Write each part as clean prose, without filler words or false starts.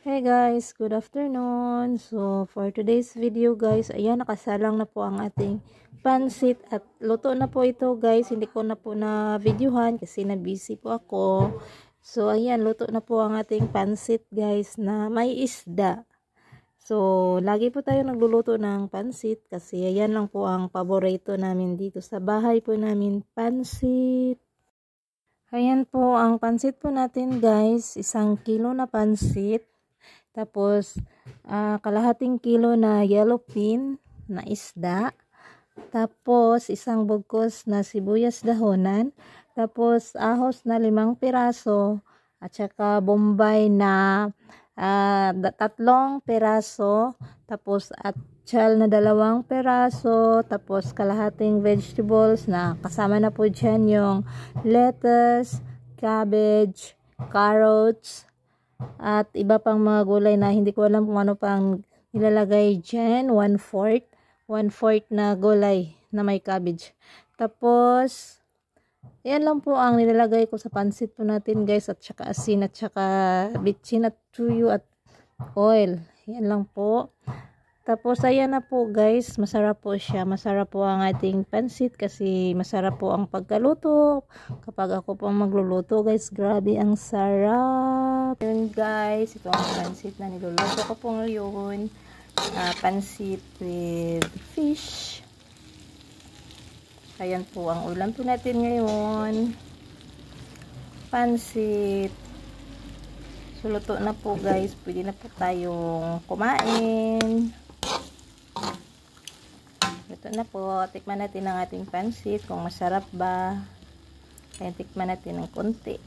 Hey guys, good afternoon. So for today's video guys, ayan nakasalang na po ang ating pansit at luto na po ito guys. Hindi ko na po na videohan kasi na busy po ako. So ayan, luto na po ang ating pansit guys na may isda. So lagi po tayo nagluluto ng pansit kasi ayan lang po ang paborito namin dito sa bahay po namin, pansit. Ayan po ang pansit po natin guys, 1 kilo na pansit. Tapos, kalahating kilo na yellow pin na isda. Tapos, 1 bugkos na sibuyas dahonan. Tapos, ahos na 5 piraso. At saka, bombay na 3 piraso. Tapos, atchal na 2 piraso. Tapos, kalahating vegetables na kasama na po dyan yung lettuce, cabbage, carrots, at iba pang mga gulay na hindi ko alam kung ano pang nilalagay dyan. 1/4 na gulay na may cabbage. Tapos yan lang po ang nilalagay ko sa pansit po natin guys, at saka asin at saka bitchin at tuyo at oil. Yan lang po. Tapos ayan na po guys, masarap po siya. Masarap po ang ating pansit kasi masarap po ang pagkaluto. Kapag ako po magluluto guys, grabe ang sarap. Yun guys, ito ang pansit na niluluto ko po ngayon. Pansit with fish. Ayan po ang ulam po natin ngayon. Pansit. So luto na po guys, pwede na po tayong kumain. Ito na po, tikman natin ang ating pansit kung masarap ba. Ayan, tikman natin ng konti.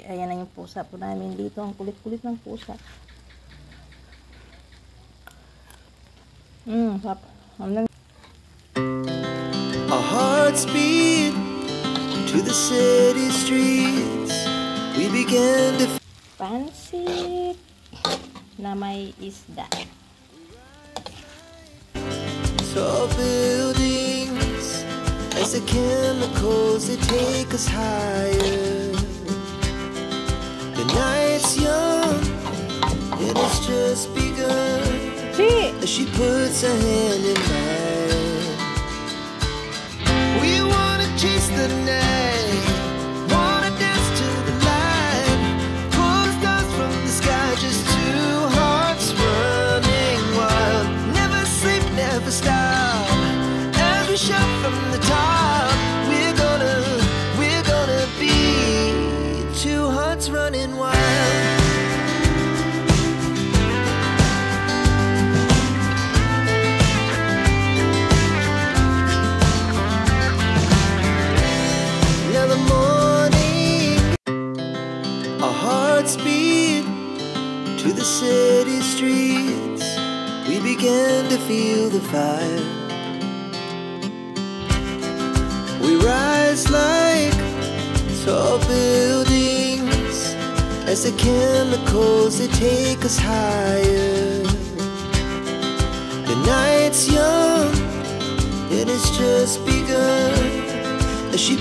Ayan na yung pusa po namin dito. Ang kulit-kulit ng pusa. Sarap. Our hearts beat to the city streets. We began to Pansit na may isda. tall buildings as the chemicals they take us higher. The night's young and it's just begun as she puts her hand in mine. We wanna chase the night, wanna dance to the light, pull stars from the sky, just 2 hearts running wild. Never sleep, never stop. As we shout from the top, we're gonna be 2 hearts running wild. Now the morning, our hearts beat to the city streets. We began to feel the fire. We rise like tall buildings as the chemicals they take us higher. The night's young and it's just begun as she